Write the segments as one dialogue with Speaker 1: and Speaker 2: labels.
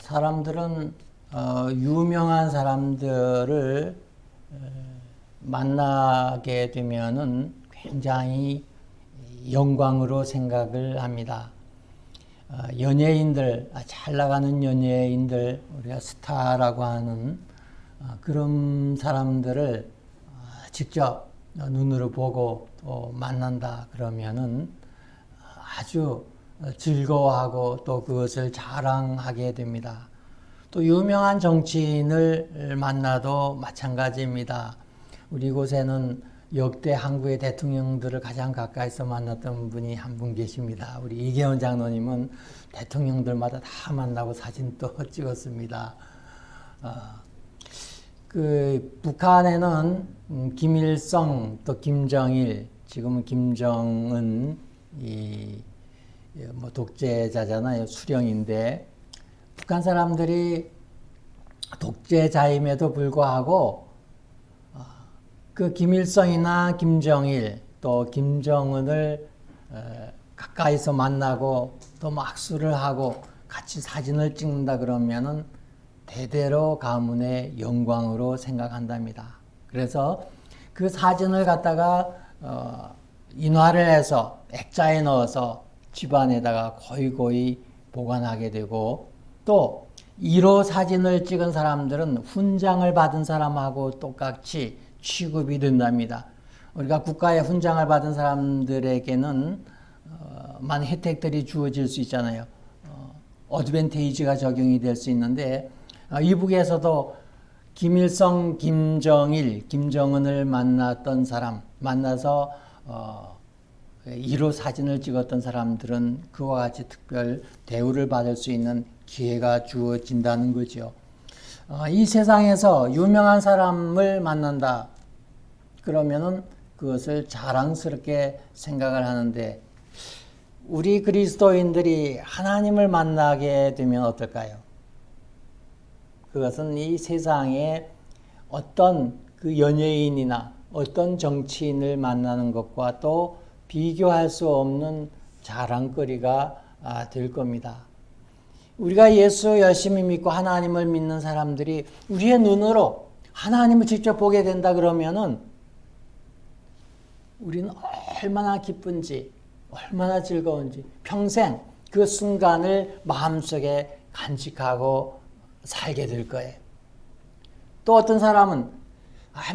Speaker 1: 사람들은 유명한 사람들을 만나게 되면은 굉장히 영광으로 생각을 합니다. 연예인들, 잘 나가는 연예인들, 우리가 스타라고 하는 그런 사람들을 직접 눈으로 보고 또 만난다 그러면은 아주 즐거워하고 또 그것을 자랑하게 됩니다. 또 유명한 정치인을 만나도 마찬가지입니다. 우리 곳에는 역대 한국의 대통령들을 가장 가까이서 만났던 분이 한 분 계십니다. 우리 이계원 장로님은 대통령들마다 다 만나고 사진도 찍었습니다. 북한에는 김일성 또 김정일, 지금은 김정은 독재자잖아요. 수령인데 북한 사람들이 독재자임에도 불구하고 그 김일성이나 김정일 또 김정은을 가까이서 만나고 또 악수를 하고 같이 사진을 찍는다 그러면은 대대로 가문의 영광으로 생각한답니다. 그래서 그 사진을 갖다가 인화를 해서 액자에 넣어서 집안에다가 고이고이 보관하게 되고, 또 1호 사진을 찍은 사람들은 훈장을 받은 사람하고 똑같이 취급이 된답니다. 우리가 국가의 훈장을 받은 사람들에게는 많은 혜택들이 주어질 수 있잖아요. 어드밴테이지가 적용이 될 수 있는데, 이북에서도 김일성, 김정일, 김정은을 만났던 사람, 만나서 1호 사진을 찍었던 사람들은 그와 같이 특별 대우를 받을 수 있는 기회가 주어진다는 거죠. 이 세상에서 유명한 사람을 만난다 그러면은 그것을 자랑스럽게 생각을 하는데, 우리 그리스도인들이 하나님을 만나게 되면 어떨까요? 그것은 이 세상에 어떤 그 연예인이나 어떤 정치인을 만나는 것과 또 비교할 수 없는 자랑거리가 될 겁니다. 우리가 예수 열심히 믿고 하나님을 믿는 사람들이 우리의 눈으로 하나님을 직접 보게 된다 그러면은 우리는 얼마나 기쁜지, 얼마나 즐거운지 평생 그 순간을 마음속에 간직하고 살게 될 거예요. 또 어떤 사람은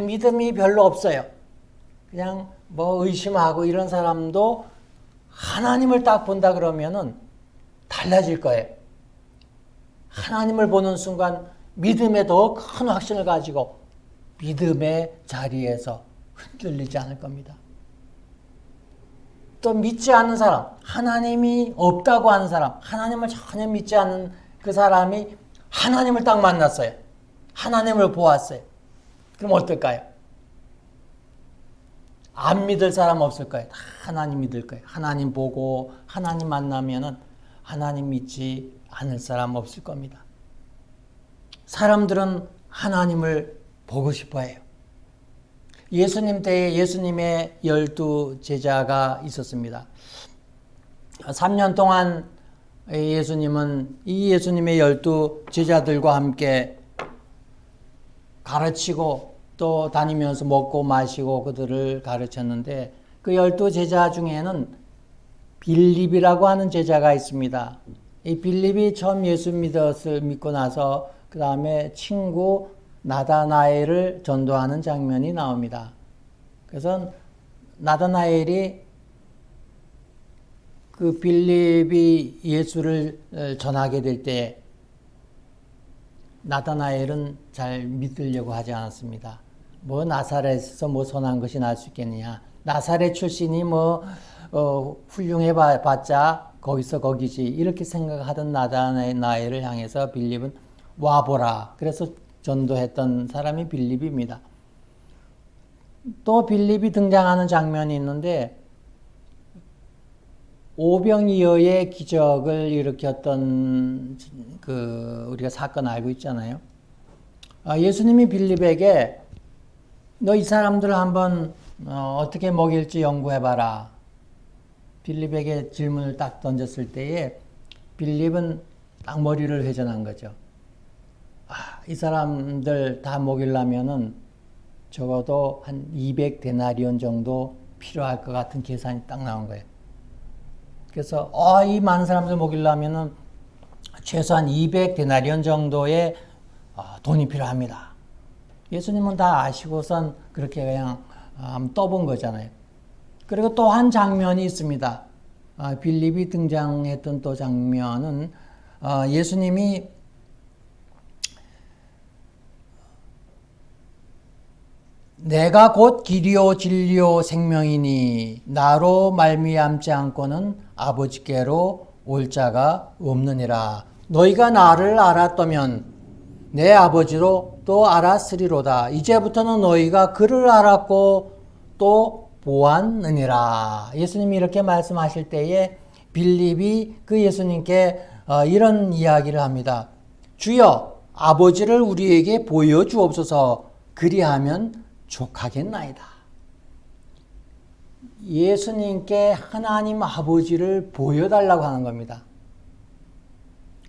Speaker 1: 믿음이 별로 없어요. 그냥 의심하고 이런 사람도 하나님을 딱 본다 그러면은 달라질 거예요. 하나님을 보는 순간 믿음에 더 큰 확신을 가지고 믿음의 자리에서 흔들리지 않을 겁니다. 또 믿지 않는 사람, 하나님이 없다고 하는 사람, 하나님을 전혀 믿지 않는 그 사람이 하나님을 딱 만났어요. 하나님을 보았어요. 그럼 어떨까요? 안 믿을 사람 없을 거예요. 다 하나님 믿을 거예요. 하나님 보고 하나님 만나면은 하나님 믿지 않을 사람 없을 겁니다. 사람들은 하나님을 보고 싶어 해요. 예수님 때에 예수님의 12제자가 있었습니다. 3년 동안 예수님은 이 예수님의 12제자들과 함께 가르치고 또 다니면서 먹고 마시고 그들을 가르쳤는데, 그 12제자 중에는 빌립이라고 하는 제자가 있습니다. 이 빌립이 처음 예수 믿고 나서 그 다음에 친구 나다나엘을 전도하는 장면이 나옵니다. 그래서 나다나엘이 그 빌립이 예수를 전하게 될 때 나다나엘은 잘 믿으려고 하지 않았습니다. 나사렛에서 선한 것이 날 수 있겠느냐. 나사렛 출신이 훌륭해 봤자 거기서 거기지. 이렇게 생각하던 나다나엘을 향해서 빌립은 와보라. 그래서 전도했던 사람이 빌립입니다. 또 빌립이 등장하는 장면이 있는데, 오병이어의 기적을 일으켰던 우리가 사건 알고 있잖아요. 예수님이 빌립에게 너 이 사람들을 한번 어떻게 먹일지 연구해봐라. 빌립에게 질문을 딱 던졌을 때에 빌립은 딱 머리를 회전한 거죠. 이 사람들 다 먹이려면은 적어도 한 200데나리온 정도 필요할 것 같은 계산이 딱 나온 거예요. 그래서 이 많은 사람들 먹이려면은 최소한 200데나리온 정도의 돈이 필요합니다. 예수님은 다 아시고선 그렇게 그냥 떠본 거잖아요. 그리고 또 한 장면이 있습니다. 빌립이 등장했던 또 장면은 예수님이 내가 곧 길이요 진리요 생명이니 나로 말미암지 않고는 아버지께로 올 자가 없느니라. 너희가 나를 알았다면 내 아버지로 또 알았으리로다. 이제부터는 너희가 그를 알았고 또 보았느니라. 예수님이 이렇게 말씀하실 때에 빌립이 그 예수님께 이런 이야기를 합니다. 주여 아버지를 우리에게 보여주옵소서. 그리하면 족하겠나이다. 예수님께 하나님 아버지를 보여달라고 하는 겁니다.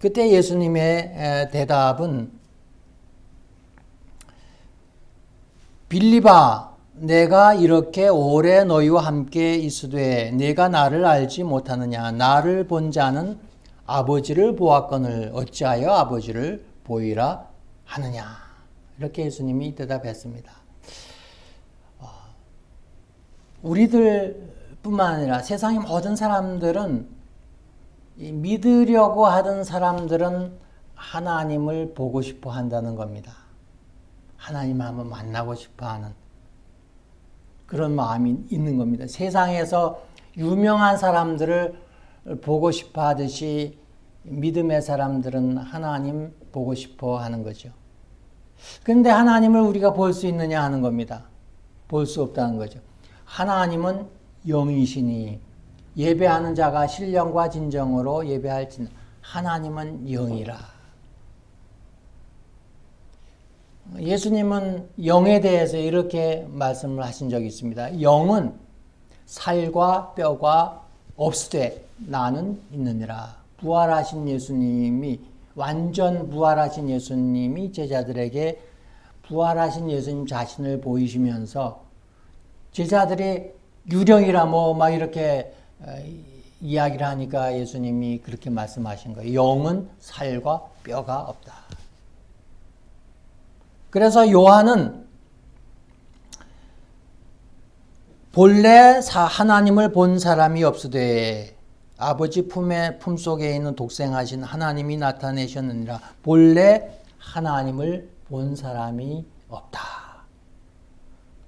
Speaker 1: 그때 예수님의 대답은 빌립아 내가 이렇게 오래 너희와 함께 있으되 내가 나를 알지 못하느냐. 나를 본 자는 아버지를 보았거늘 어찌하여 아버지를 보이라 하느냐. 이렇게 예수님이 대답했습니다. 우리들뿐만 아니라 세상의 모든 사람들은 믿으려고 하던 사람들은 하나님을 보고 싶어 한다는 겁니다. 하나님을 한번 만나고 싶어 하는 그런 마음이 있는 겁니다. 세상에서 유명한 사람들을 보고 싶어 하듯이 믿음의 사람들은 하나님 보고 싶어 하는 거죠. 그런데 하나님을 우리가 볼 수 있느냐 하는 겁니다. 볼 수 없다는 거죠. 하나님은 영이시니 예배하는 자가 신령과 진정으로 예배할지는 하나님은 영이라. 예수님은 영에 대해서 이렇게 말씀을 하신 적이 있습니다. 영은 살과 뼈가 없으되 나는 있느니라. 부활하신 예수님이 완전 부활하신 예수님이 제자들에게 부활하신 예수님 자신을 보이시면서 제자들이 유령이라 막 이렇게 이야기를 하니까 예수님이 그렇게 말씀하신 거예요. 영은 살과 뼈가 없다. 그래서 요한은 본래 하나님을 본 사람이 없으되 아버지 품속에 있는 독생하신 하나님이 나타내셨느니라. 본래 하나님을 본 사람이 없다.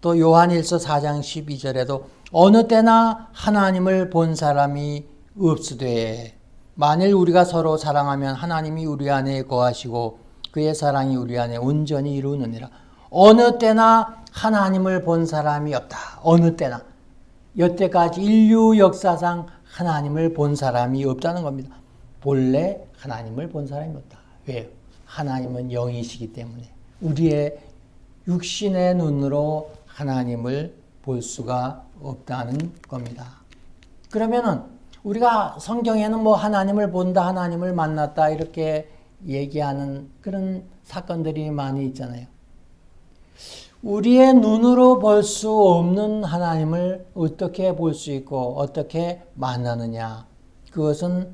Speaker 1: 또 요한일서 4장 12절에도 어느 때나 하나님을 본 사람이 없으되 만일 우리가 서로 사랑하면 하나님이 우리 안에 거하시고 그의 사랑이 우리 안에 온전히 이루느니라. 어느 때나 하나님을 본 사람이 없다. 어느 때나. 여태까지 인류 역사상 하나님을 본 사람이 없다는 겁니다. 본래 하나님을 본 사람이 없다. 왜요? 하나님은 영이시기 때문에 우리의 육신의 눈으로 하나님을 볼 수가 없다는 겁니다. 그러면은 우리가 성경에는 하나님을 본다, 하나님을 만났다 이렇게 얘기하는 그런 사건들이 많이 있잖아요. 우리의 눈으로 볼 수 없는 하나님을 어떻게 볼 수 있고 어떻게 만나느냐. 그것은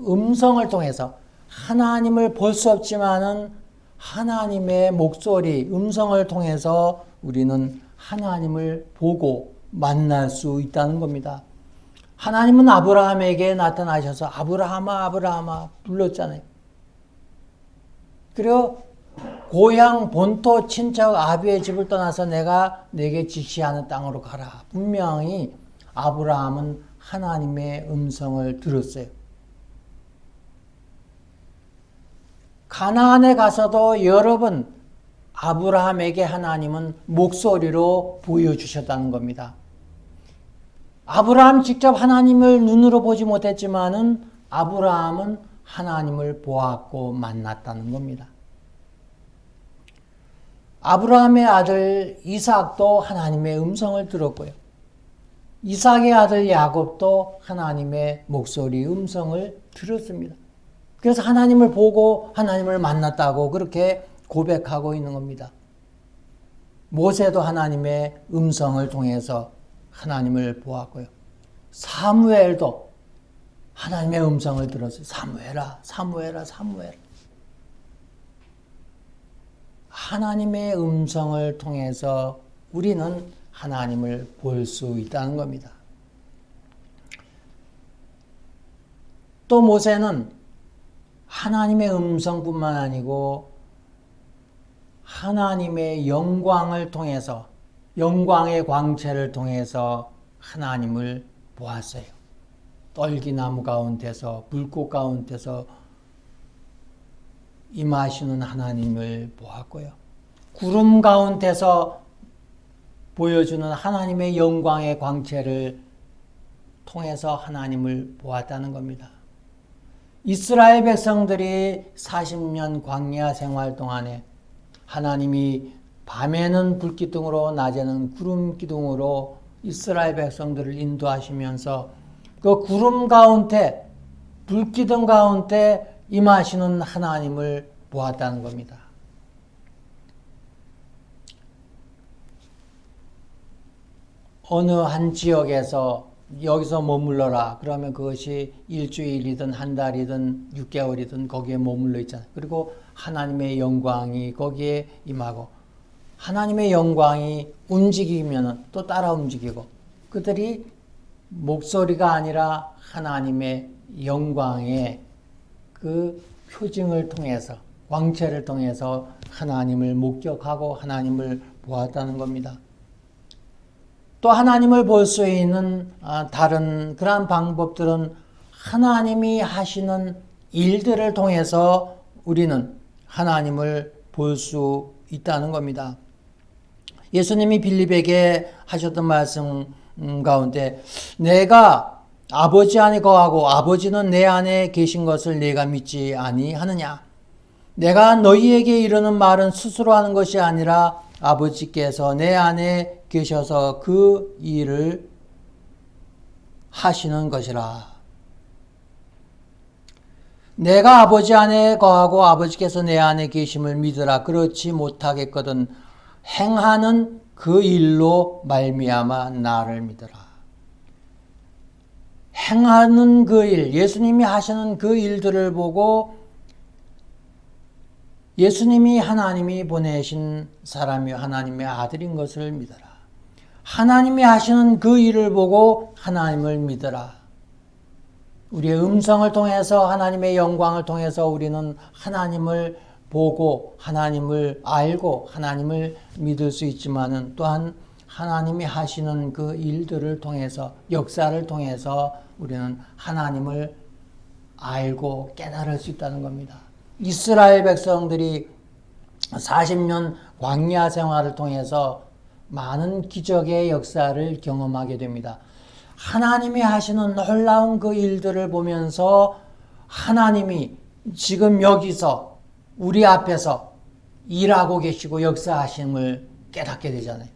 Speaker 1: 음성을 통해서 하나님을 볼 수 없지만은 하나님의 목소리, 음성을 통해서 우리는 하나님을 보고 만날 수 있다는 겁니다. 하나님은 아브라함에게 나타나셔서 아브라함아 아브라함아 불렀잖아요. 그리고 고향 본토 친척 아비의 집을 떠나서 내가 내게 지시하는 땅으로 가라. 분명히 아브라함은 하나님의 음성을 들었어요. 가나안에 가서도 여러 번 아브라함에게 하나님은 목소리로 보여주셨다는 겁니다. 아브라함 직접 하나님을 눈으로 보지 못했지만은 아브라함은 하나님을 보았고 만났다는 겁니다. 아브라함의 아들 이삭도 하나님의 음성을 들었고요. 이삭의 아들 야곱도 하나님의 목소리 음성을 들었습니다. 그래서 하나님을 보고 하나님을 만났다고 그렇게 고백하고 있는 겁니다. 모세도 하나님의 음성을 통해서 하나님을 보았고요. 사무엘도 하나님의 음성을 들었어요. 사무엘아, 사무엘아, 사무엘. 하나님의 음성을 통해서 우리는 하나님을 볼 수 있다는 겁니다. 또 모세는 하나님의 음성뿐만 아니고 하나님의 영광을 통해서, 영광의 광채를 통해서 하나님을 보았어요. 떨기나무 가운데서, 불꽃 가운데서 임하시는 하나님을 보았고요. 구름 가운데서 보여주는 하나님의 영광의 광채를 통해서 하나님을 보았다는 겁니다. 이스라엘 백성들이 40년 광야 생활 동안에 하나님이 밤에는 불기둥으로 낮에는 구름 기둥으로 이스라엘 백성들을 인도하시면서 그 구름 가운데 불기둥 가운데 임하시는 하나님을 보았다는 겁니다. 어느 한 지역에서 여기서 머물러라 그러면 그것이 일주일이든 한 달이든 6개월이든 거기에 머물러 있잖아요. 그리고 하나님의 영광이 거기에 임하고 하나님의 영광이 움직이면 또 따라 움직이고 그들이 목소리가 아니라 하나님의 영광의 그 표징을 통해서 광채를 통해서 하나님을 목격하고 하나님을 보았다는 겁니다. 또 하나님을 볼 수 있는 다른 그러한 방법들은 하나님이 하시는 일들을 통해서 우리는 하나님을 볼 수 있다는 겁니다. 예수님이 빌립에게 하셨던 말씀 가운데 내가 아버지 안에 거하고 아버지는 내 안에 계신 것을 내가 믿지 아니하느냐. 내가 너희에게 이르는 말은 스스로 하는 것이 아니라 아버지께서 내 안에 계셔서 그 일을 하시는 것이라. 내가 아버지 안에 거하고 아버지께서 내 안에 계심을 믿으라. 그렇지 못하겠거든 행하는 그 일로 말미암아 나를 믿으라. 행하는 그 일, 예수님이 하시는 그 일들을 보고 예수님이 하나님이 보내신 사람이요 하나님의 아들인 것을 믿어라. 하나님이 하시는 그 일을 보고 하나님을 믿어라. 우리의 음성을 통해서 하나님의 영광을 통해서 우리는 하나님을 보고 하나님을 알고 하나님을 믿을 수 있지만은 또한 하나님이 하시는 그 일들을 통해서 역사를 통해서 우리는 하나님을 알고 깨달을 수 있다는 겁니다. 이스라엘 백성들이 40년 광야 생활을 통해서 많은 기적의 역사를 경험하게 됩니다. 하나님이 하시는 놀라운 그 일들을 보면서 하나님이 지금 여기서 우리 앞에서 일하고 계시고 역사하심을 깨닫게 되잖아요.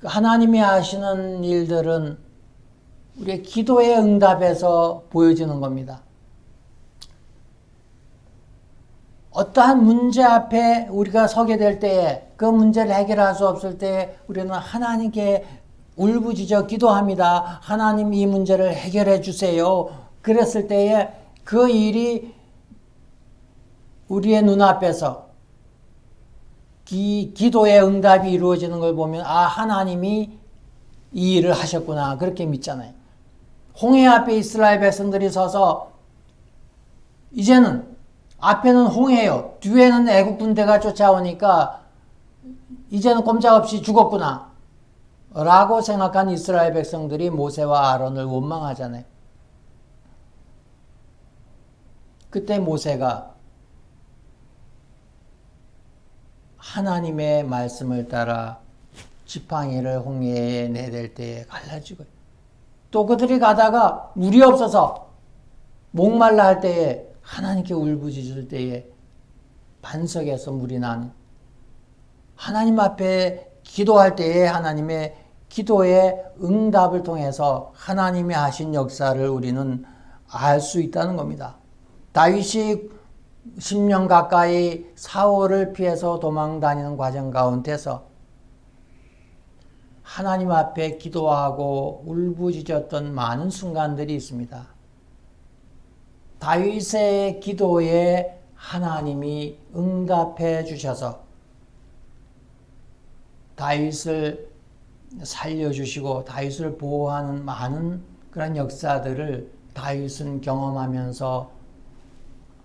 Speaker 1: 하나님이 하시는 일들은 우리의 기도의 응답에서 보여지는 겁니다. 어떠한 문제 앞에 우리가 서게 될 때에 그 문제를 해결할 수 없을 때 우리는 하나님께 울부짖어 기도합니다. 하나님 이 문제를 해결해 주세요. 그랬을 때에 그 일이 우리의 눈앞에서 기도의 응답이 이루어지는 걸 보면 하나님이 이 일을 하셨구나 그렇게 믿잖아요. 홍해 앞에 이스라엘 백성들이 서서 이제는 앞에는 홍해요. 뒤에는 애국 군대가 쫓아오니까 이제는 꼼짝없이 죽었구나 라고 생각한 이스라엘 백성들이 모세와 아론을 원망하잖아요. 그때 모세가 하나님의 말씀을 따라 지팡이를 홍해에 내댈 때에 갈라지고 또 그들이 가다가 물이 없어서 목말라 할 때에 하나님께 울부짖을 때에 반석에서 물이 나는 하나님 앞에 기도할 때에 하나님의 기도의 응답을 통해서 하나님이 하신 역사를 우리는 알 수 있다는 겁니다. 다윗이 10년 가까이 사울을 피해서 도망 다니는 과정 가운데서 하나님 앞에 기도하고 울부짖었던 많은 순간들이 있습니다. 다윗의 기도에 하나님이 응답해 주셔서 다윗을 살려주시고 다윗을 보호하는 많은 그런 역사들을 다윗은 경험하면서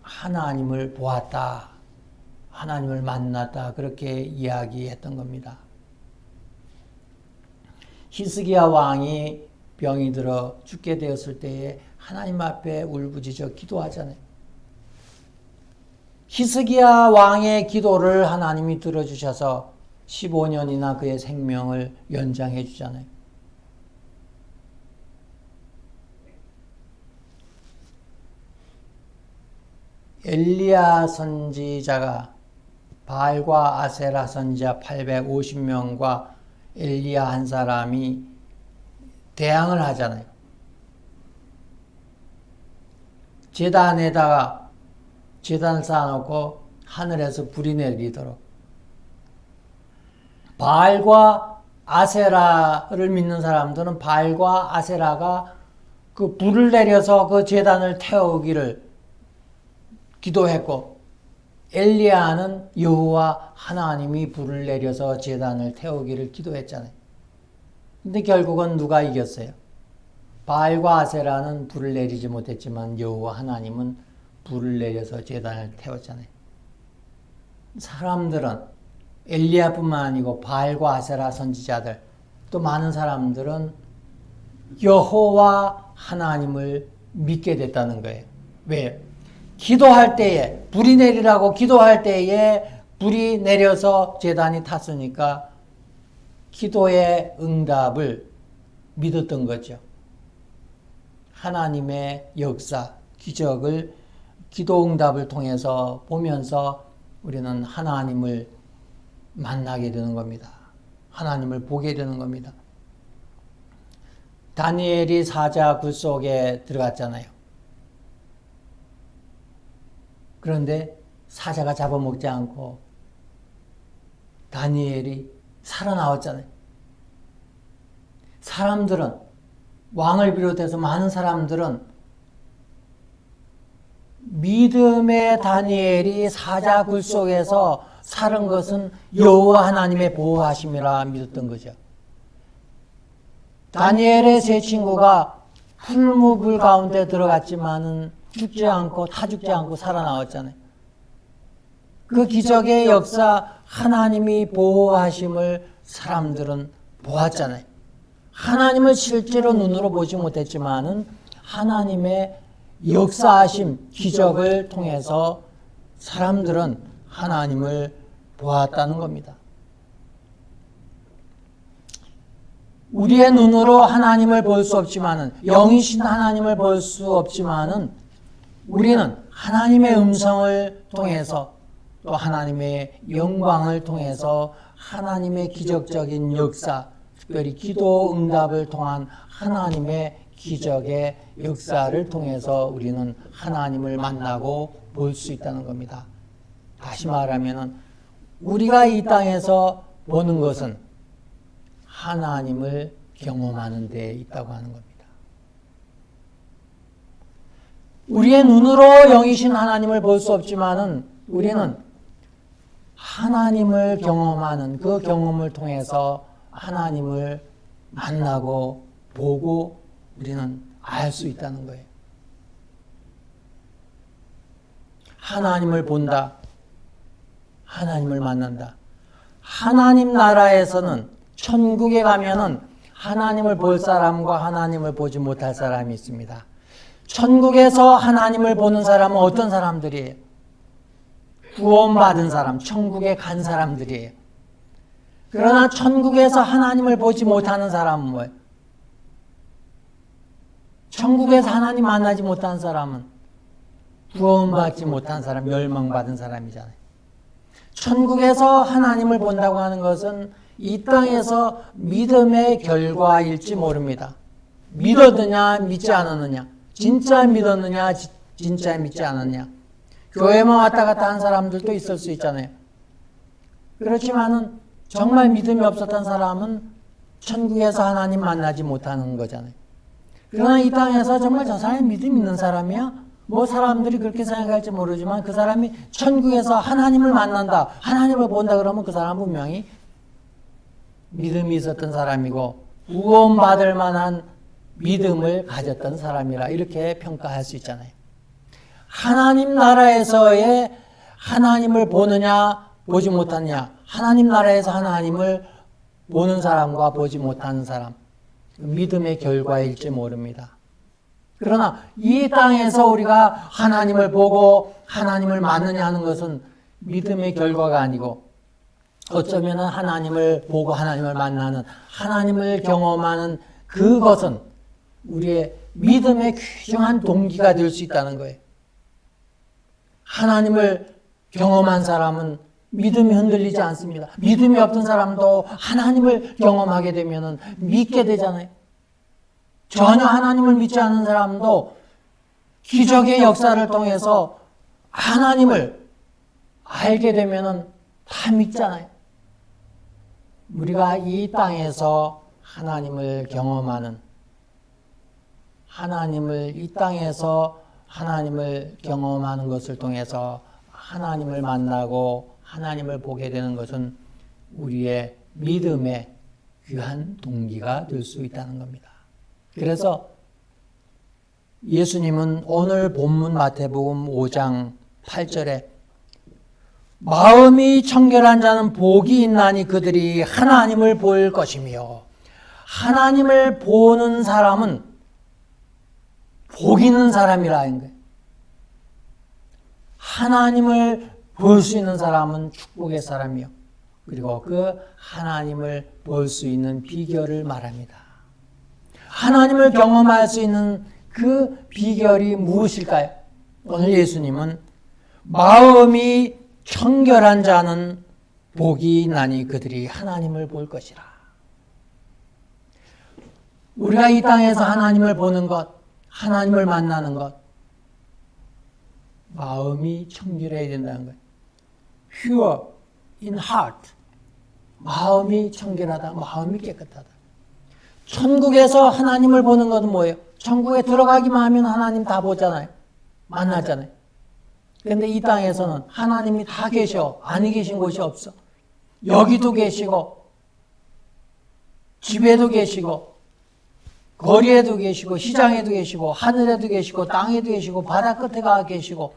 Speaker 1: 하나님을 보았다, 하나님을 만났다, 그렇게 이야기했던 겁니다. 히스기야 왕이 병이 들어 죽게 되었을 때에 하나님 앞에 울부짖어 기도하잖아요. 히스기야 왕의 기도를 하나님이 들어주셔서 15년이나 그의 생명을 연장해 주잖아요. 엘리야 선지자가 바알과 아세라 선지자 850명과 엘리야 한 사람이 대항을 하잖아요. 제단에다가 제단을 쌓아놓고 하늘에서 불이 내리도록 바알과 아세라를 믿는 사람들은 바알과 아세라가 그 불을 내려서 그 제단을 태우기를 기도했고, 엘리야는 여호와 하나님이 불을 내려서 제단을 태우기를 기도했잖아요. 근데 결국은 누가 이겼어요? 바알과 아세라는 불을 내리지 못했지만 여호와 하나님은 불을 내려서 제단을 태웠잖아요. 사람들은 엘리야뿐만 아니고 바알과 아세라 선지자들, 또 많은 사람들은 여호와 하나님을 믿게 됐다는 거예요. 왜요? 기도할 때에, 불이 내리라고 기도할 때에 불이 내려서 제단이 탔으니까 기도의 응답을 믿었던 거죠. 하나님의 역사, 기적을 기도 응답을 통해서 보면서 우리는 하나님을 만나게 되는 겁니다. 하나님을 보게 되는 겁니다. 다니엘이 사자 굴 속에 들어갔잖아요. 그런데 사자가 잡아먹지 않고 다니엘이 살아나왔잖아요. 사람들은, 왕을 비롯해서 많은 사람들은 믿음의 다니엘이 사자 굴 속에서 살은 것은 여호와 하나님의 보호하심이라 믿었던 거죠. 다니엘의 세 친구가 풀무불 가운데 들어갔지만은 죽지 않고 타 죽지 않고 살아나왔잖아요. 그 기적의 역사, 하나님이 보호하심을 사람들은 보았잖아요. 하나님을 실제로 눈으로 보지 못했지만은 하나님의 역사하심, 기적을 통해서 사람들은 하나님을 보았다는 겁니다. 우리의 눈으로 하나님을 볼 수 없지만은, 영이신 하나님을 볼 수 없지만은 우리는 하나님의 음성을 통해서 또 하나님의 영광을 통해서 하나님의 기적적인 역사, 특별히 기도 응답을 통한 하나님의 기적의 역사를 통해서 우리는 하나님을 만나고 볼 수 있다는 겁니다. 다시 말하면 우리가 이 땅에서 보는 것은 하나님을 경험하는 데 있다고 하는 겁니다. 우리의 눈으로 영이신 하나님을 볼 수 없지만은 우리는 하나님을 경험하는 그 경험을 통해서 하나님을 만나고 보고 우리는 알 수 있다는 거예요. 하나님을 본다. 하나님을 만난다. 하나님 나라에서는, 천국에 가면은 하나님을 볼 사람과 하나님을 보지 못할 사람이 있습니다. 천국에서 하나님을 보는 사람은 어떤 사람들이에요? 구원받은 사람, 천국에 간 사람들이에요. 그러나 천국에서 하나님을 보지 못하는 사람은 뭐예요? 천국에서 하나님 만나지 못한 사람은 구원받지 못한 사람, 멸망받은 사람이잖아요. 천국에서 하나님을 본다고 하는 것은 이 땅에서 믿음의 결과일지 모릅니다. 믿었느냐 믿지 않았느냐, 진짜 믿었느냐 진짜 믿지 않았느냐. 교회만 왔다 갔다 한 사람들도 있을 수 있잖아요. 그렇지만은 정말 믿음이 없었던 사람은 천국에서 하나님 만나지 못하는 거잖아요. 그러나 이 땅에서 정말 저 사람이 믿음 있는 사람이야? 뭐 사람들이 그렇게 생각할지 모르지만 그 사람이 천국에서 하나님을 만난다, 하나님을 본다 그러면 그 사람은 분명히 믿음이 있었던 사람이고 구원받을 만한 믿음을 가졌던 사람이라 이렇게 평가할 수 있잖아요. 하나님 나라에서의 하나님을 보느냐 보지 못하느냐, 하나님 나라에서 하나님을 보는 사람과 보지 못하는 사람, 믿음의 결과일지 모릅니다. 그러나 이 땅에서 우리가 하나님을 보고 하나님을 만나냐 하는 것은 믿음의 결과가 아니고 어쩌면 하나님을 보고 하나님을 만나는, 하나님을 경험하는 그것은 우리의 믿음의 귀중한 동기가 될 수 있다는 거예요. 하나님을 경험한 사람은 믿음이 흔들리지 않습니다. 믿음이 없던 사람도 하나님을 경험하게 되면 믿게 되잖아요. 전혀 하나님을 믿지 않는 사람도 기적의 역사를 통해서 하나님을 알게 되면 다 믿잖아요. 우리가 이 땅에서 하나님을 경험하는, 이 땅에서 하나님을 경험하는 것을 통해서 하나님을 만나고 하나님을 보게 되는 것은 우리의 믿음의 귀한 동기가 될 수 있다는 겁니다. 그래서 예수님은 오늘 본문 마태복음 5장 8절에 마음이 청결한 자는 복이 있나니 그들이 하나님을 볼 것이며, 하나님을 보는 사람은 복 있는 사람이라는 거예요. 하나님을 볼 수 있는 사람은 축복의 사람이요. 그리고 그 하나님을 볼 수 있는 비결을 말합니다. 하나님을 경험할 수 있는 그 비결이 무엇일까요? 오늘 예수님은 마음이 청결한 자는 복이 있나니 그들이 하나님을 볼 것이라. 우리가 이 땅에서 하나님을 보는 것, 하나님을 만나는 것, 마음이 청결해야 된다는 거예요. Pure in heart. 마음이 청결하다, 마음이 깨끗하다. 천국에서 하나님을 보는 것은 뭐예요? 천국에 들어가기만 하면 하나님 다 보잖아요. 만나잖아요. 그런데 이 땅에서는 하나님이 다 계셔. 아니 계신 곳이 없어. 여기도 계시고, 집에도 계시고, 거리에도 계시고, 시장에도 계시고, 하늘에도 계시고, 땅에도 계시고, 바다 끝에 가 계시고,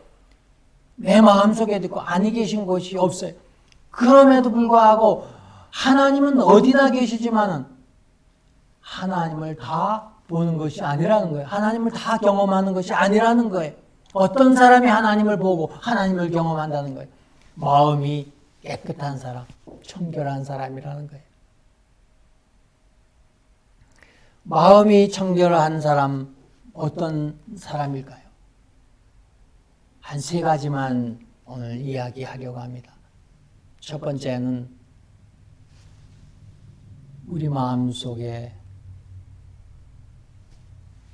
Speaker 1: 내 마음속에도 있고, 아니 계신 곳이 없어요. 그럼에도 불구하고 하나님은 어디나 계시지만은 하나님을 다 보는 것이 아니라는 거예요. 하나님을 다 경험하는 것이 아니라는 거예요. 어떤 사람이 하나님을 보고 하나님을 경험한다는 거예요. 마음이 깨끗한 사람, 청결한 사람이라는 거예요. 마음이 청결한 사람, 어떤 사람일까요? 한 세 가지만 오늘 이야기하려고 합니다. 첫 번째는 우리 마음속에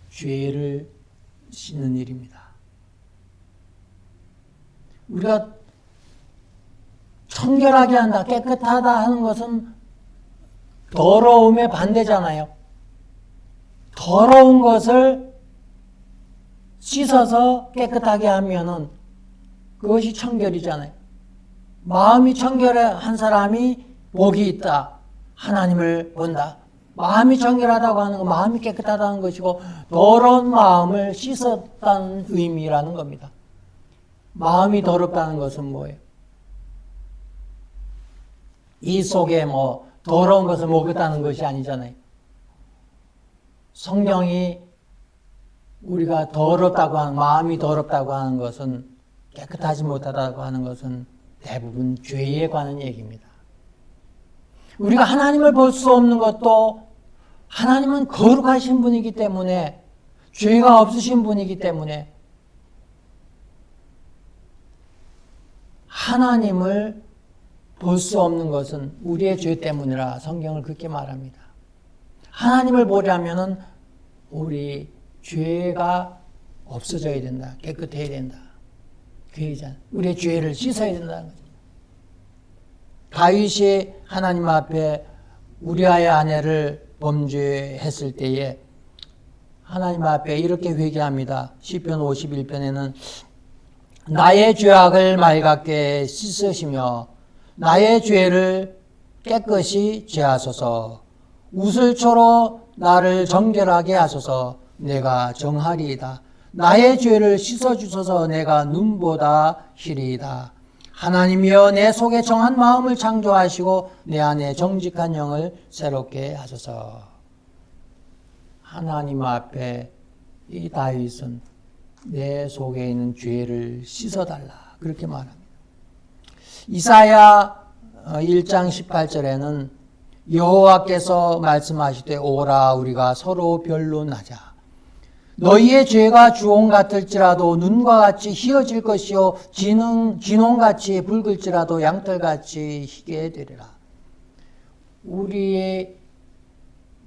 Speaker 1: 죄를 씻는 일입니다. 우리가 청결하게 한다, 깨끗하다 하는 것은 더러움의 반대잖아요. 더러운 것을 씻어서 깨끗하게 하면은 그것이 청결이잖아요. 마음이 청결한 사람이 복이 있다. 하나님을 본다. 마음이 청결하다고 하는 건 마음이 깨끗하다는 것이고 더러운 마음을 씻었다는 의미라는 겁니다. 마음이 더럽다는 것은 뭐예요? 이 속에 뭐 더러운 것을 먹었다는 것이 아니잖아요. 성경이 우리가 더럽다고 하는, 마음이 더럽다고 하는 것은, 깨끗하지 못하다고 하는 것은 대부분 죄에 관한 얘기입니다. 우리가 하나님을 볼 수 없는 것도 하나님은 거룩하신 분이기 때문에, 죄가 없으신 분이기 때문에 하나님을 볼 수 없는 것은 우리의 죄 때문이라 성경을 그렇게 말합니다. 하나님을 보려면은 우리 죄가 없어져야 된다. 깨끗해야 된다. 그 얘기잖아요. 우리의 죄를 씻어야 된다는 거죠. 다윗이 하나님 앞에 우리아의 아내를 범죄했을 때에 하나님 앞에 이렇게 회개합니다. 시편 51편에는 나의 죄악을 맑게 씻으시며 나의 죄를 깨끗이 제하소서. 우슬초로 나를 정결하게 하소서. 내가 정하리이다. 나의 죄를 씻어주소서. 내가 눈보다 희리이다. 하나님이여 내 속에 정한 마음을 창조하시고 내 안에 정직한 영을 새롭게 하소서. 하나님 앞에 이 다윗은 내 속에 있는 죄를 씻어달라 그렇게 말합니다. 이사야 1장 18절에는 여호와께서 말씀하시되 오라 우리가 서로 변론하자. 너희의 죄가 주홍 같을지라도 눈과 같이 희어질 것이요 진홍같이 붉을지라도 양털같이 희게 되리라. 우리의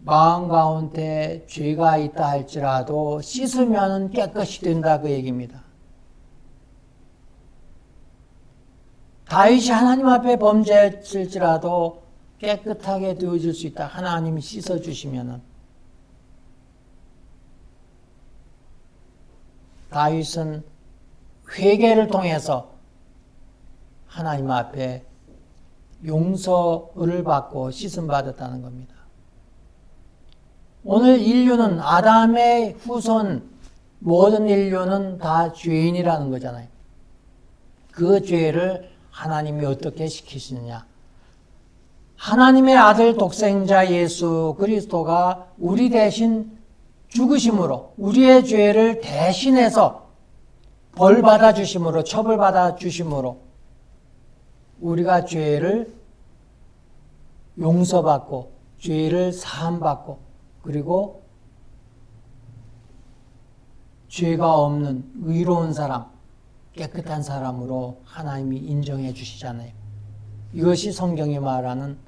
Speaker 1: 마음 가운데 죄가 있다 할지라도 씻으면 깨끗이 된다 그 얘기입니다. 다윗이 하나님 앞에 범죄했을지라도 깨끗하게 되어질 수 있다. 하나님이 씻어주시면은. 다윗은 회개를 통해서 하나님 앞에 용서를 받고 씻음 받았다는 겁니다. 오늘 인류는 아담의 후손 모든 인류는 다 죄인이라는 거잖아요. 그 죄를 하나님이 어떻게 시키시느냐. 하나님의 아들 독생자 예수 그리스도가 우리 대신 죽으심으로 우리의 죄를 대신해서 벌 받아 주심으로 처벌 받아 주심으로 우리가 죄를 용서받고 죄를 사함 받고 그리고 죄가 없는 의로운 사람, 깨끗한 사람으로 하나님이 인정해 주시잖아요. 이것이 성경이 말하는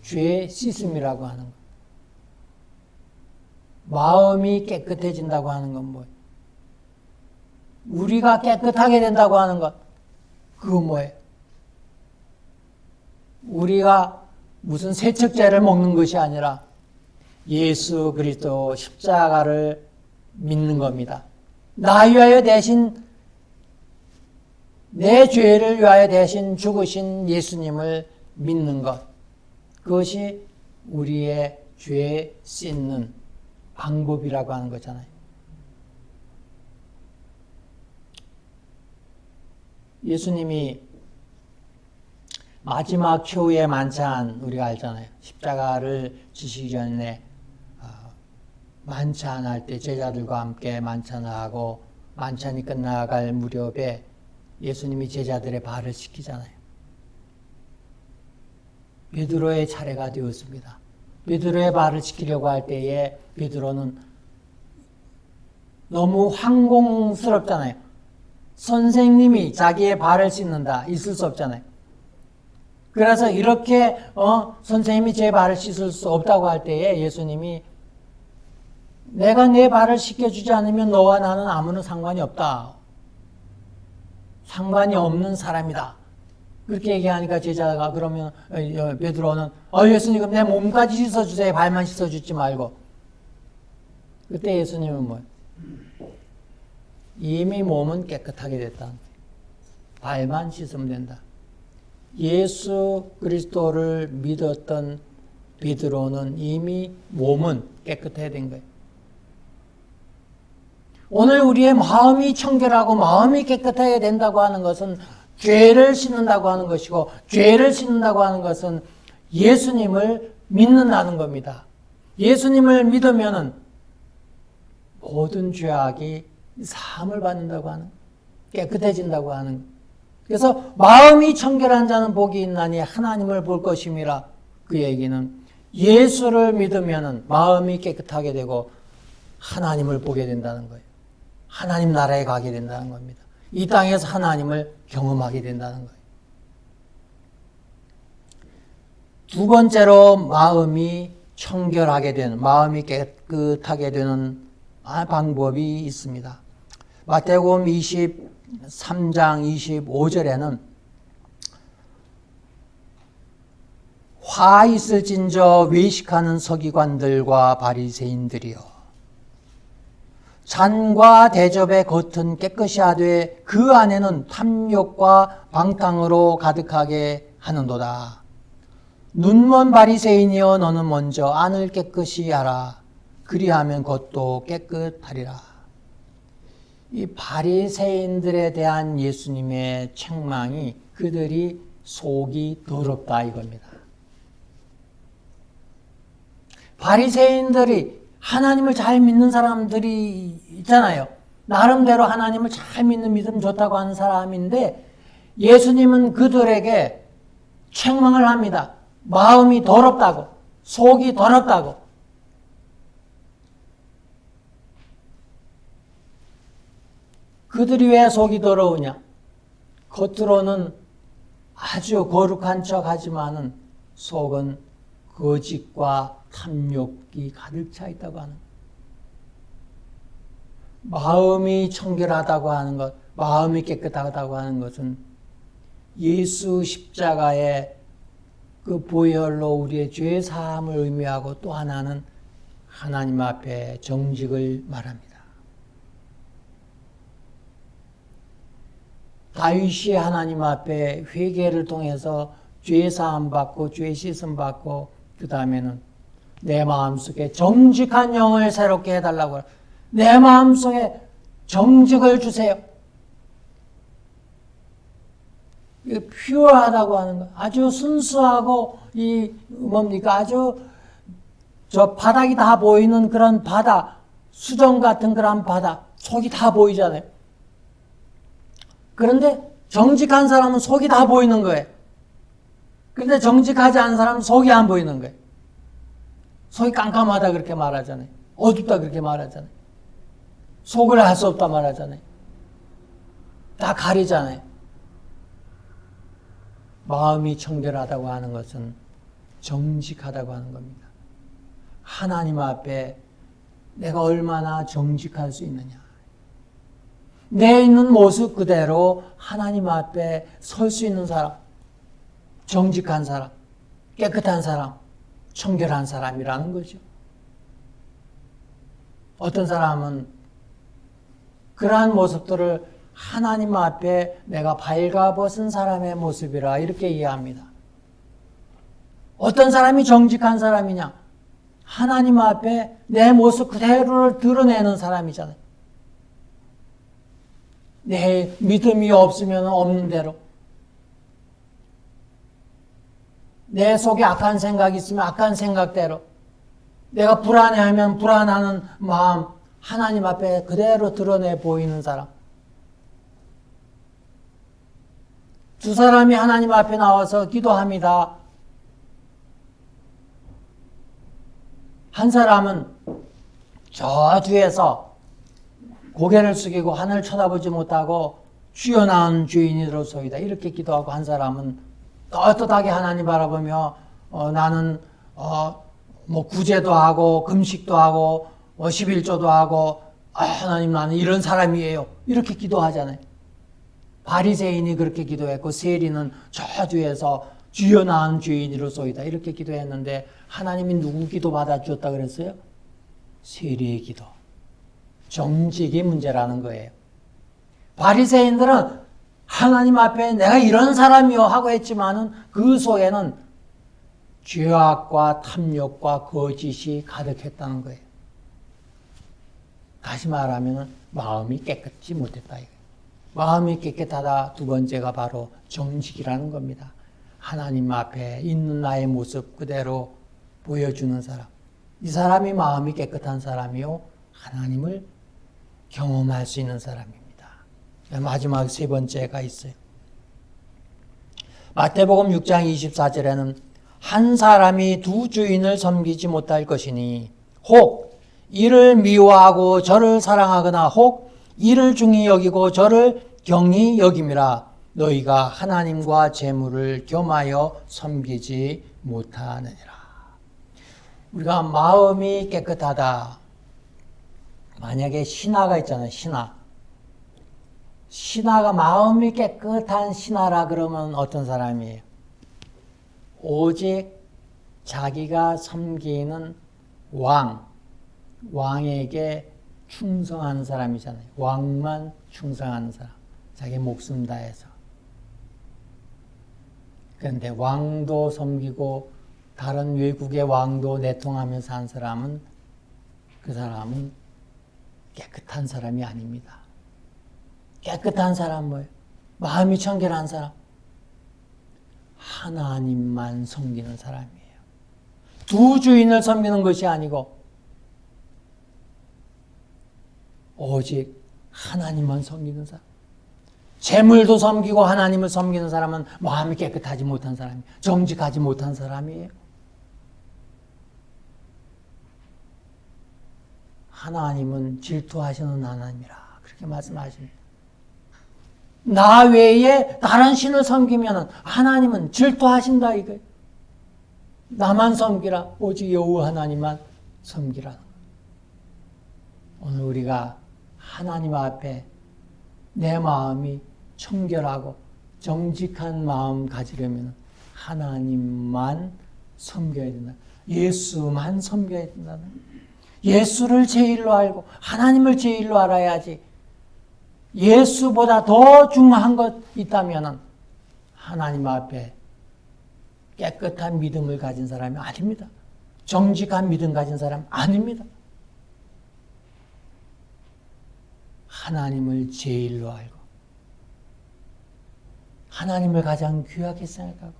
Speaker 1: 죄 씻음이라고 하는 것. 마음이 깨끗해진다고 하는 건 뭐예요? 우리가 깨끗하게 된다고 하는 것. 그건 뭐예요? 우리가 무슨 세척제를 먹는 것이 아니라 예수 그리스도 십자가를 믿는 겁니다. 나 위하여 대신 내 죄를 위하여 대신 죽으신 예수님을 믿는 것. 그것이 우리의 죄 씻는 방법이라고 하는 거잖아요. 예수님이 마지막 최후의 만찬 우리가 알잖아요. 십자가를 지시기 전에 만찬할 때 제자들과 함께 만찬을 하고 만찬이 끝나갈 무렵에 예수님이 제자들의 발을 씻기잖아요. 베드로의 차례가 되었습니다. 베드로의 발을 씻기려고 할 때에 베드로는 너무 황공스럽잖아요. 선생님이 자기의 발을 씻는다. 있을 수 없잖아요. 그래서 이렇게 선생님이 제 발을 씻을 수 없다고 할 때에 예수님이 내가 내 발을 씻겨주지 않으면 너와 나는 아무런 상관이 없다. 상관이 없는 사람이다. 그렇게 얘기하니까 제자가 그러면 베드로는 예수님 그럼 내 몸까지 씻어주세요. 발만 씻어주지 말고. 그때 예수님은 뭐예요? 이미 몸은 깨끗하게 됐다. 발만 씻으면 된다. 예수 그리스도를 믿었던 베드로는 이미 몸은 깨끗해야 된 거예요. 오늘 우리의 마음이 청결하고 마음이 깨끗해야 된다고 하는 것은 죄를 씻는다고 하는 것이고 죄를 씻는다고 하는 것은 예수님을 믿는다는 겁니다. 예수님을 믿으면 모든 죄악이 사함을 받는다고 하는 깨끗해진다고 하는 그래서 마음이 청결한 자는 복이 있나니 하나님을 볼 것임이라 그 얘기는 예수를 믿으면 마음이 깨끗하게 되고 하나님을 보게 된다는 거예요. 하나님 나라에 가게 된다는 겁니다. 이 땅에서 하나님을 경험하게 된다는 거예요. 두 번째로 마음이 청결하게 되는, 마음이 깨끗하게 되는 방법이 있습니다. 마태복음 23장 25절에는 화 있을진저 외식하는 서기관들과 바리새인들이여, 잔과 대접의 겉은 깨끗이 하되 그 안에는 탐욕과 방탕으로 가득하게 하는도다. 눈먼 바리새인이여, 너는 먼저 안을 깨끗이 하라. 그리하면 겉도 깨끗하리라. 이 바리새인들에 대한 예수님의 책망이 그들이 속이 더럽다 이겁니다. 바리새인들이 하나님을 잘 믿는 사람들이 있잖아요. 나름대로 하나님을 잘 믿는 믿음 좋다고 하는 사람인데 예수님은 그들에게 책망을 합니다. 마음이 더럽다고, 속이 더럽다고. 그들이 왜 속이 더러우냐? 겉으로는 아주 거룩한 척 하지만은 속은 거짓과 탐욕이 가득 차 있다고 하는 것. 마음이 청결하다고 하는 것, 마음이 깨끗하다고 하는 것은 예수 십자가의 그 보혈로 우리의 죄 사함을 의미하고 또 하나는 하나님 앞에 정직을 말합니다. 다윗이 하나님 앞에 회개를 통해서 죄 사함 받고 죄 씻음 받고 그 다음에는 내 마음속에 정직한 영을 새롭게 해달라고, 내 마음속에 정직을 주세요. 퓨어하다고 하는 거, 아주 순수하고 아주 저 바닥이 다 보이는 그런 바다, 수정 같은 그런 바다, 속이 다 보이잖아요. 그런데 정직한 사람은 속이 다 보이는 거예요. 그런데 정직하지 않은 사람은 속이 안 보이는 거예요. 속이 깜깜하다 그렇게 말하잖아요. 어둡다 그렇게 말하잖아요. 속을 알 수 없다 말하잖아요. 다 가리잖아요. 마음이 청결하다고 하는 것은 정직하다고 하는 겁니다. 하나님 앞에 내가 얼마나 정직할 수 있느냐. 내 있는 모습 그대로 하나님 앞에 설 수 있는 사람, 정직한 사람, 깨끗한 사람, 청결한 사람이라는 거죠. 어떤 사람은 그러한 모습들을 하나님 앞에 내가 발가벗은 사람의 모습이라 이렇게 이해합니다. 어떤 사람이 정직한 사람이냐? 하나님 앞에 내 모습 그대로를 드러내는 사람이잖아요. 내 믿음이 없으면 없는 대로, 내 속에 악한 생각이 있으면 악한 생각대로, 내가 불안해하면 불안하는 마음 하나님 앞에 그대로 드러내 보이는 사람. 두 사람이 하나님 앞에 나와서 기도합니다. 한 사람은 저 뒤에서 고개를 숙이고 하늘을 쳐다보지 못하고 주여 나은 죄인이로소이다 이렇게 기도하고, 한 사람은 떳떳하게 하나님 바라보며 나는 구제도 하고 금식도 하고 11조도 하고 하나님 나는 이런 사람이에요 이렇게 기도하잖아요. 바리새인이 그렇게 기도했고 세리는 저 뒤에서 주여 나은 죄인이로소이다 이렇게 기도했는데 하나님이 누구 기도 받아주었다 그랬어요? 세리의 기도. 정직이 문제라는 거예요. 바리새인들은 하나님 앞에 내가 이런 사람이요 하고 했지만은 그 속에는 죄악과 탐욕과 거짓이 가득했다는 거예요. 다시 말하면 마음이 깨끗지 못했다 이거예요. 마음이 깨끗하다 두 번째가 바로 정직이라는 겁니다. 하나님 앞에 있는 나의 모습 그대로 보여주는 사람. 이 사람이 마음이 깨끗한 사람이요 하나님을 경험할 수 있는 사람입니다. 마지막 세 번째가 있어요. 마태복음 6장 24절에는 한 사람이 두 주인을 섬기지 못할 것이니 혹 이를 미워하고 저를 사랑하거나 혹 이를 중히 여기고 저를 경히 여김이라. 너희가 하나님과 재물을 겸하여 섬기지 못하느니라. 우리가 마음이 깨끗하다. 만약에 신하가 있잖아요. 신하가 마음이 깨끗한 신하라 그러면 어떤 사람이에요? 오직 자기가 섬기는 왕에게 충성하는 사람이잖아요. 왕만 충성하는 사람. 자기 목숨 다해서. 그런데 왕도 섬기고 다른 외국의 왕도 내통하면서 산 사람은 그 사람은 깨끗한 사람이 아닙니다. 깨끗한 사람 뭐예요? 마음이 청결한 사람. 하나님만 섬기는 사람이에요. 두 주인을 섬기는 것이 아니고 오직 하나님만 섬기는 사람. 재물도 섬기고 하나님을 섬기는 사람은 마음이 깨끗하지 못한 사람이에요. 정직하지 못한 사람이에요. 하나님은 질투하시는 하나님이라 그렇게 말씀하십니다. 나 외에 다른 신을 섬기면 하나님은 질투하신다 이거예요. 나만 섬기라. 오직 여호와 하나님만 섬기라. 오늘 우리가 하나님 앞에 내 마음이 청결하고 정직한 마음 가지려면 하나님만 섬겨야 된다. 예수만 섬겨야 된다. 예수를 제일로 알고 하나님을 제일로 알아야지. 예수보다 더 중요한 것 있다면 하나님 앞에 깨끗한 믿음을 가진 사람이 아닙니다. 정직한 믿음 가진 사람 아닙니다. 하나님을 제일로 알고 하나님을 가장 귀하게 생각하고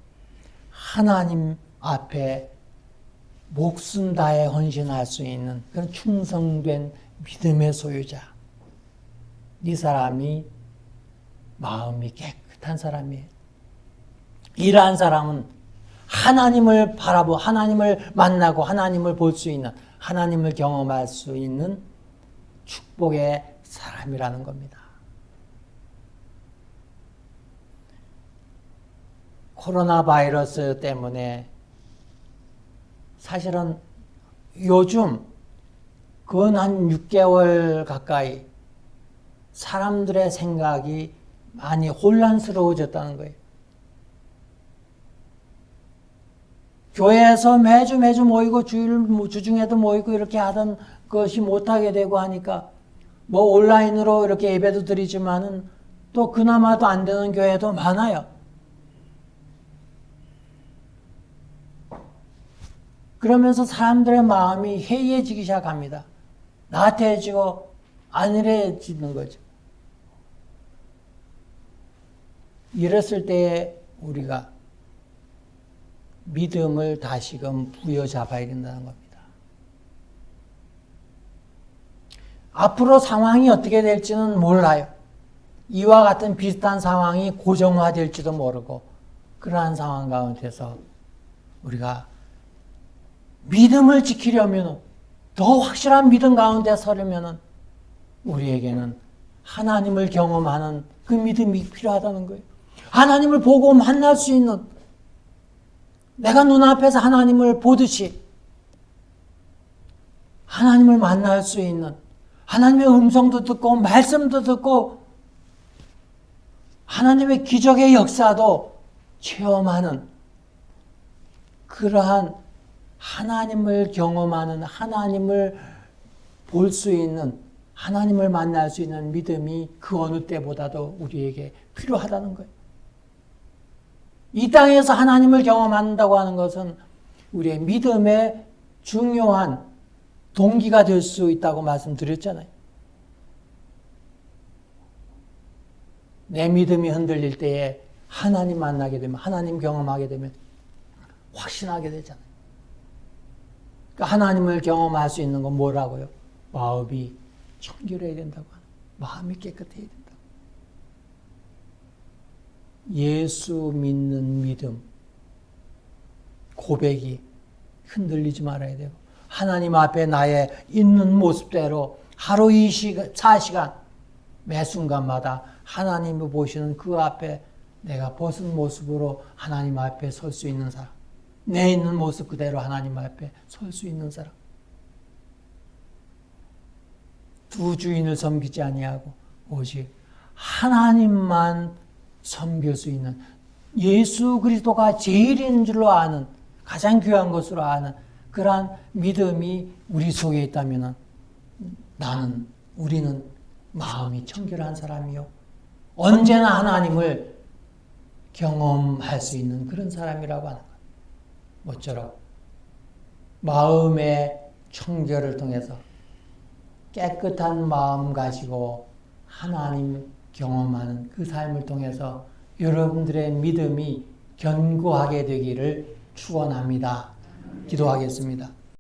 Speaker 1: 하나님 앞에 목숨 다해 헌신할 수 있는 그런 충성된 믿음의 소유자. 이 사람이 마음이 깨끗한 사람이에요. 이러한 사람은 하나님을 바라보고 하나님을 만나고 하나님을 볼 수 있는 하나님을 경험할 수 있는 축복의 사람이라는 겁니다. 코로나 바이러스 때문에 사실은 요즘 근 한 6개월 가까이 사람들의 생각이 많이 혼란스러워졌다는 거예요. 교회에서 매주 모이고 주중에도 모이고 이렇게 하던 것이 못하게 되고 하니까 뭐 온라인으로 이렇게 예배도 드리지만은 또 그나마도 안 되는 교회도 많아요. 그러면서 사람들의 마음이 해이해지기 시작합니다. 나태해지고 안일해지는 거죠. 이랬을 때에 우리가 믿음을 다시금 부여잡아야 된다는 겁니다. 앞으로 상황이 어떻게 될지는 몰라요. 이와 같은 비슷한 상황이 고정화될지도 모르고 그러한 상황 가운데서 우리가 믿음을 지키려면 더 확실한 믿음 가운데 서려면 우리에게는 하나님을 경험하는 그 믿음이 필요하다는 거예요. 하나님을 보고 만날 수 있는 내가 눈앞에서 하나님을 보듯이 하나님을 만날 수 있는 하나님의 음성도 듣고 말씀도 듣고 하나님의 기적의 역사도 체험하는 그러한 하나님을 경험하는 하나님을 볼 수 있는 하나님을 만날 수 있는 믿음이 그 어느 때보다도 우리에게 필요하다는 거예요. 이 땅에서 하나님을 경험한다고 하는 것은 우리의 믿음의 중요한 동기가 될 수 있다고 말씀드렸잖아요. 내 믿음이 흔들릴 때에 하나님 만나게 되면 하나님 경험하게 되면 확신하게 되잖아요. 그러니까 하나님을 경험할 수 있는 건 뭐라고요? 마음이 청결해야 된다고 하는 마음이 깨끗해야 된다. 예수 믿는 믿음 고백이 흔들리지 말아야 되고 하나님 앞에 나의 있는 모습대로 하루 24시간 매 순간마다 하나님을 보시는 그 앞에 내가 벗은 모습으로 하나님 앞에 설 수 있는 사람 내 있는 모습 그대로 하나님 앞에 설 수 있는 사람. 두 주인을 섬기지 아니하고 오직 하나님만 섬길 수 있는, 예수 그리스도가 제일인 줄로 아는, 가장 귀한 것으로 아는 그러한 믿음이 우리 속에 있다면 우리는 마음이 청결한 사람이요, 언제나 하나님을 경험할 수 있는 그런 사람이라고 하는 거예요. 모쪼록 마음의 청결을 통해서 깨끗한 마음 가지고 하나님 경험하는 그 삶을 통해서 여러분들의 믿음이 견고하게 되기를 축원합니다. 기도하겠습니다.